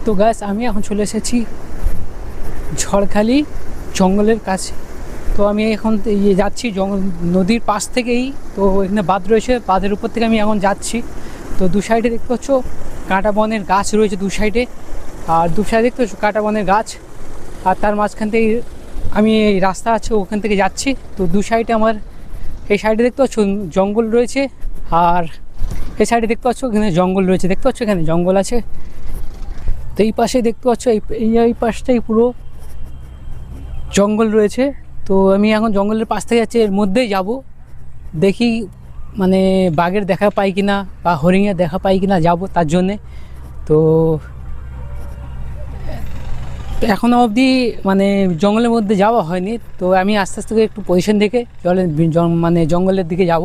তো গাছ আমি এখন চলে এসেছি ঝড়খালি জঙ্গলের কাছে। তো আমি এখন যাচ্ছি নদীর পাশ থেকেই। তো এখানে বাঁধ রয়েছে, বাঁধের উপর থেকে আমি এখন যাচ্ছি। তো দু সাইডে দেখতে পাচ্ছ কাঁটা বনের গাছ রয়েছে দু সাইডে, আর দু সাইডে দেখতে পাচ্ছ কাঁটা বনের গাছ, আর তার মাঝখান থেকে আমি এই রাস্তা আছে ওখান থেকে যাচ্ছি। তো দু সাইডে আমার এই সাইডে দেখতে পাচ্ছ জঙ্গল রয়েছে, আর এই সাইডে দেখতে পাচ্ছ এখানে জঙ্গল রয়েছে, দেখতে পাচ্ছ এখানে জঙ্গল আছে। তো এই পাশে দেখতে পাচ্ছ এই পাশটাই পুরো জঙ্গল রয়েছে। তো আমি এখন জঙ্গলের পাশ থেকে যাচ্ছি, এর মধ্যেই যাব, দেখি মানে বাঘের দেখা পাই কিনা বা হরিণের দেখা পাই কিনা, যাব তার জন্যে। তো এখনও অবধি মানে জঙ্গলের মধ্যে যাওয়া হয়নি। তো আমি আস্তে আস্তে একটু পজিশন দেখে মানে জঙ্গলের দিকে যাব।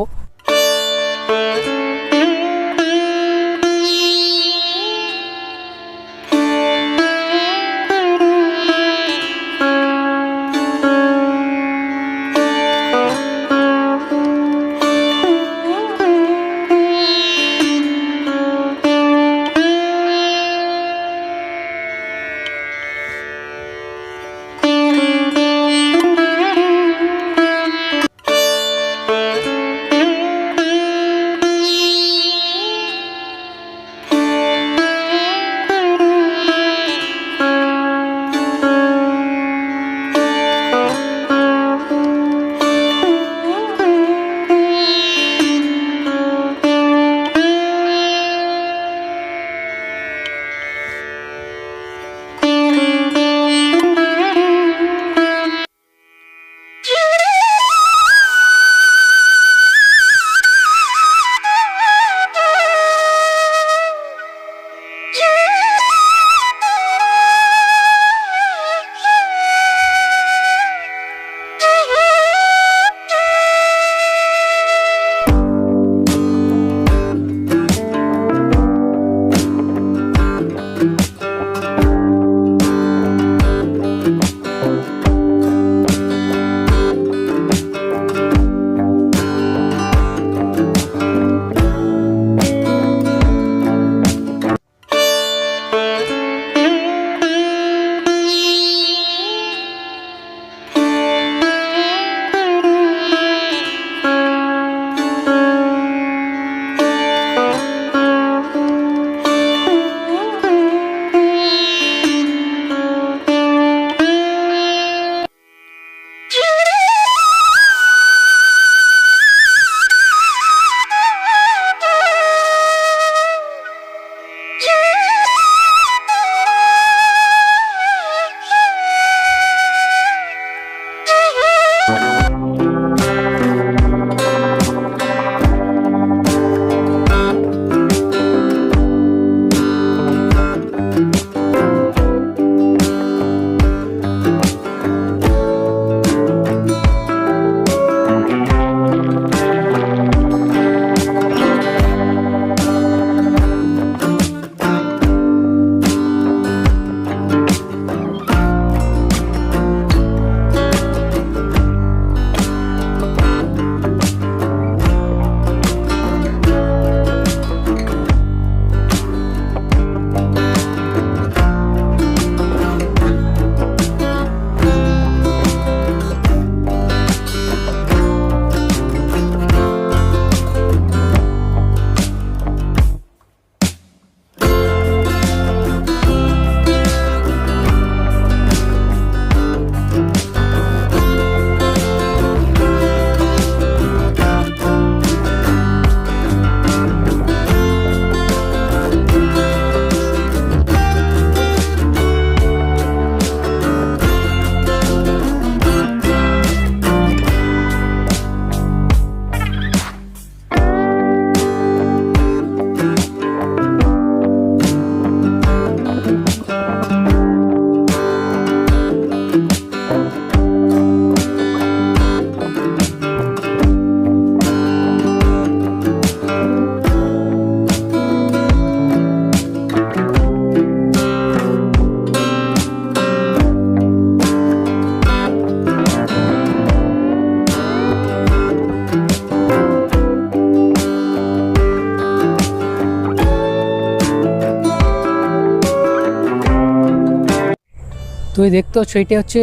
তো এই দেখতে পাচ্ছ এটা হচ্ছে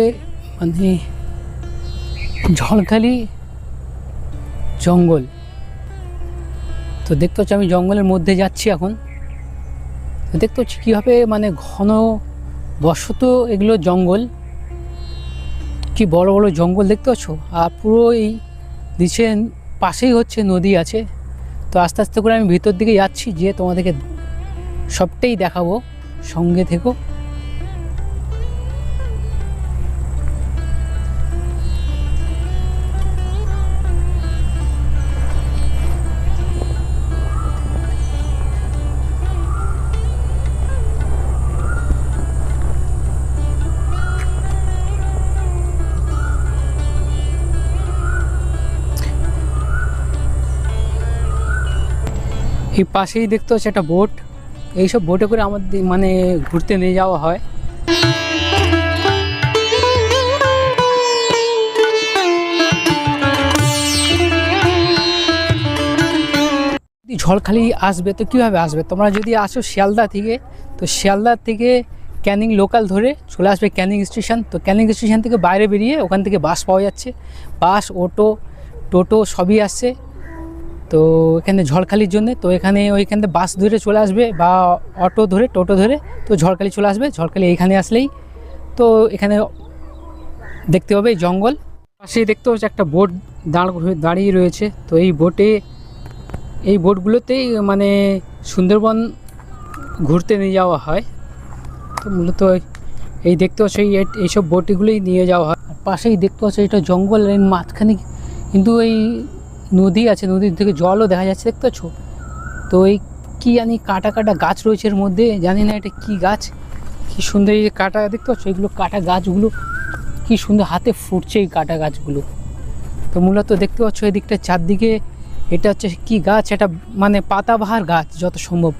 মানে ঝড়খালি জঙ্গল। তো দেখতে পাচ্ছ আমি জঙ্গলের মধ্যে যাচ্ছি এখন। তো দেখতে পাচ্ছি কীভাবে মানে ঘন বসত এগুলো জঙ্গল, কি বড় বড় জঙ্গল দেখতে পাচ্ছ। আর পুরো এই নিচে পাশেই হচ্ছে নদী আছে। তো আস্তে আস্তে করে আমি ভিতর দিকে যাচ্ছি, যে তোমাদেরকে সবটাই দেখাবো, সঙ্গে থেকো। এই পাশেই দেখতে হচ্ছে একটা বোট। এইসব বোটে করে আমাদের মানে ঘুরতে নিয়ে যাওয়া হয়। ঝড়খালি আসবে তো কীভাবে আসবে, তোমরা যদি আসো শিয়ালদা থেকে, তো শিয়ালদা থেকে ক্যানিং লোকাল ধরে চলে আসবে ক্যানিং স্টেশন। তো ক্যানিং স্টেশন থেকে বাইরে বেরিয়ে ওখান থেকে বাস পাওয়া যাচ্ছে, বাস, অটো, টোটো সবই আসছে। তো এখানে ঝড়খালির জন্য, তো এখানে ওইখানে বাস ধরে চলে আসবে বা অটো ধরে, টোটো ধরে, তো ঝড়খালি চলে আসবে। ঝড়খালি এইখানে আসলেই তো এখানে দেখতে পাবে জঙ্গল। পাশেই দেখতে হচ্ছে একটা বোট দাঁড়িয়ে রয়েছে। তো এই বোটগুলোতেই মানে সুন্দরবন ঘুরতে নিয়ে যাওয়া হয়। তো মূলত এই দেখতে পাচ্ছ এইসব বোটগুলোই নিয়ে যাওয়া হয়। আর পাশেই দেখতে পাচ্ছ এটা জঙ্গল, এর মাঝখানে কিন্তু এই নদী আছে, নদীর থেকে জলও দেখা যাচ্ছে দেখতে পাচ্ছ। তো এই কী জানি কাটা কাটা গাছ রয়েছে এর মধ্যে, জানি না এটা কী গাছ, কী সুন্দর এই কাটা দেখতে পাচ্ছ, এগুলো কাটা গাছগুলো কী সুন্দর হাতে ফুটছে এই কাটা গাছগুলো। তো মূলত দেখতে পাচ্ছ এদিকটা চারদিকে এটা হচ্ছে কী গাছ, এটা মানে পাতাবাহার গাছ যত সম্ভব।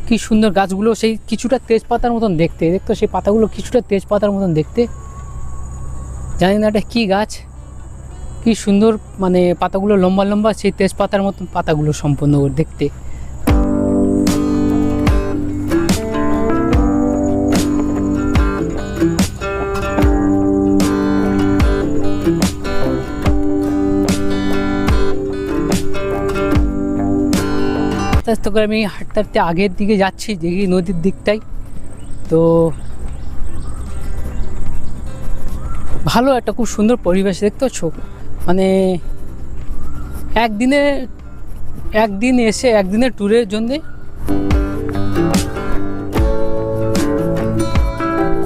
কী সুন্দর গাছগুলো, সেই কিছুটা তেজপাতার মতন দেখতে, দেখতো সেই পাতাগুলো কিছুটা তেজপাতার মতন দেখতে, জানি না এটা কী গাছ, কি সুন্দর মানে পাতাগুলো লম্বা লম্বা, সেই তেজপাতার মতন পাতাগুলো সম্পূর্ণ দেখতে। আস্তে আস্তে করে আমি হাঁটতে হাঁটতে আগের দিকে যাচ্ছি, দেখি নদীর দিকটাই। তো ভালো একটা খুব সুন্দর পরিবেশ দেখতে পাচ্ছ। মানে একদিন এসে একদিনের ট্যুরের জন্যে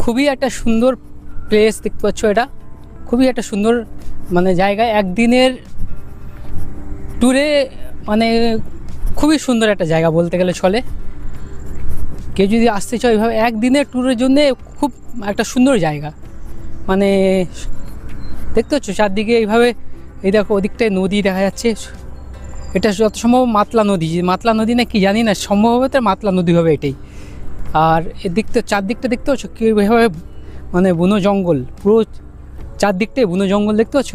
খুবই একটা সুন্দর প্লেস দেখতে পাচ্ছ। এটা খুবই একটা সুন্দর মানে জায়গা, একদিনের ট্যুরে মানে খুবই সুন্দর একটা জায়গা বলতে গেলে চলে। কেউ যদি আসতে চায় এইভাবে একদিনের ট্যুরের জন্যে খুব একটা সুন্দর জায়গা। মানে দেখতে পাচ্ছ চারদিকে এইভাবে, এই দেখো ওদিকটায় নদী দেখা যাচ্ছে, এটা যত সম্ভব মাতলা নদী না কি জানি না, সম্ভবত মাতলা নদী হবে এটাই। আর এদিকটা চারদিকটা দেখতে পাচ্ছ কীভাবে মানে বুনো জঙ্গল, পুরো চারদিকটাই বুনো জঙ্গল দেখতে পাচ্ছ,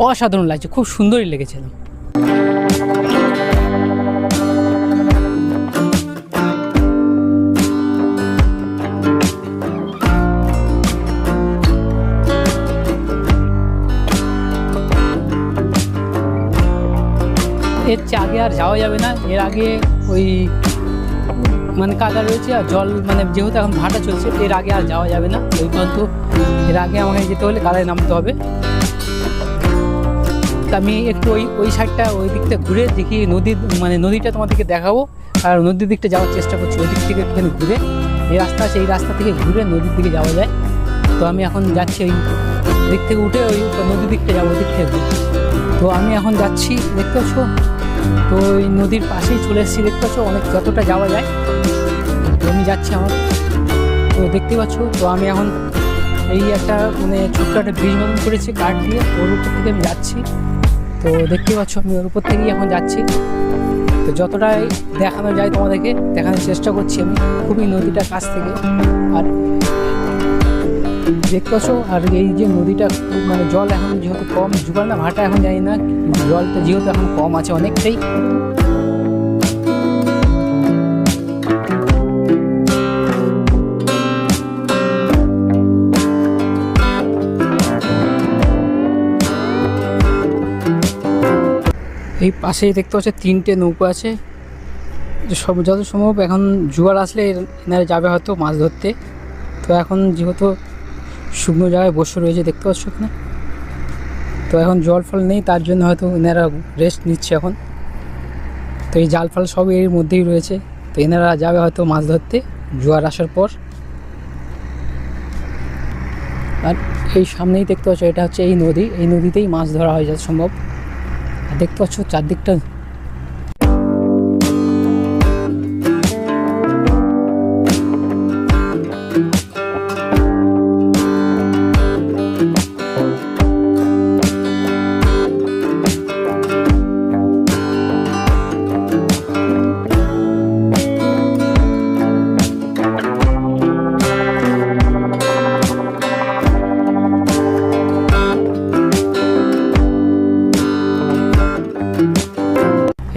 অসাধারণ লাগছে, খুব সুন্দরই লেগেছিল। এর আগে আর যাওয়া যাবে না, এর আগে ওই মানে কাদা রয়েছে আর জল, মানে যেহেতু এখন ভাটা চলছে, এর আগে আর যাওয়া যাবে না ওই পর্যন্ত। এর আগে আমাকে যেতে হলে কাদায় নামতে হবে। তা আমি একটু ওই সাইডটা, ওই দিকটা ঘুরে দেখি নদীটা তোমাদেরকে দেখাবো, আর নদীর দিকটা যাওয়ার চেষ্টা করছি। ওই দিক থেকে একটুখানি ঘুরে, এই রাস্তা আছে, এই রাস্তা থেকে ঘুরে নদীর দিকে যাওয়া যায়। তো আমি এখন যাচ্ছি ওই দিক থেকে উঠে ওই নদীর দিকটা যাবো, ওই দিক থেকে। তো আমি এখন যাচ্ছি দেখতে পাচ্ছ, তো ওই নদীর পাশেই চলে এসেছি দেখতে পাচ্ছ, অনেক যতটা যাওয়া যায়। তো আমি যাচ্ছি আমার, তো দেখতে পাচ্ছ। তো আমি এখন এই একটা মানে ছোট্ট একটা ব্রিজ মতন করেছি কাঠ দিয়ে, ওর উপর থেকে আমি যাচ্ছি। তো দেখতে পাচ্ছ আমি ওর উপর থেকেই এখন যাচ্ছি। তো যতটাই দেখানো যায় তোমাদেরকে দেখানোর চেষ্টা করছি আমি, খুবই নদীটার কাছ থেকে। আর দেখতে পাচ্ছ, আর এই যে নদীটা মানে জল এখন যেহেতু কম, জোগাড় না ভাটা এখন জানি না, জলটা যেহেতু এখন কম আছে অনেকটাই। এই পাশেই দেখতে পাচ্ছি 3টে নৌকো আছে, সব যত সম্ভব এখন জোয়ার আসলে এনারা যাবে হয়তো মাছ ধরতে। তো এখন যেহেতু শুকনো জায়গায় বসে রয়েছে দেখতে পাচ্ছ এখানে, তো এখন জল ফল নেই, তার জন্য হয়তো এনারা রেস্ট নিচ্ছে এখন। তো এই জাল ফাল সব এর মধ্যেই রয়েছে, তো এনারা যাবে হয়তো মাছ ধরতে জোয়ার আসার পর। আর এই সামনেই দেখতে পাচ্ছ এটা হচ্ছে এই নদী, এই নদীতেই মাছ ধরা হয় যত সম্ভব। আর দেখতে পাচ্ছ চারদিকটা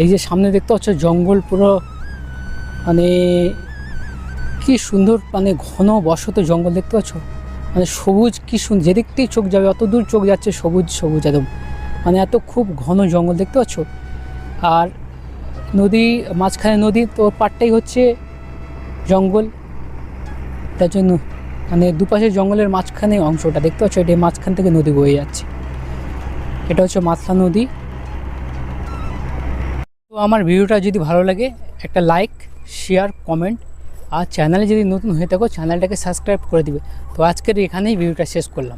এই যে সামনে দেখতে পাচ্ছ জঙ্গল পুরো, মানে কি সুন্দর, মানে ঘন বসত জঙ্গল দেখতে পাচ্ছ, মানে সবুজ কি সুন্দর, যেদিক থেকে চোখ যাবে অত দূর চোখ যাচ্ছে সবুজ সবুজ একদম, মানে এত খুব ঘন জঙ্গল দেখতে পাচ্ছ। আর নদী মাঝখানে নদী, তো পাড়টাই হচ্ছে জঙ্গল, তার জন্য মানে দুপাশে জঙ্গলের মাঝখানে অংশটা দেখতে পাচ্ছ, এটা মাঝখান থেকে নদী বয়ে যাচ্ছে, এটা হচ্ছে মাতলা নদী। তো আমার ভিডিওটা যদি ভালো লাগে একটা লাইক, শেয়ার, কমেন্ট, আর চ্যানেলে যদি নতুন হয়ে থাকো চ্যানেলটাকে সাবস্ক্রাইব করে দিবে। তো আজকের এখানেই ভিডিওটা শেষ করলাম।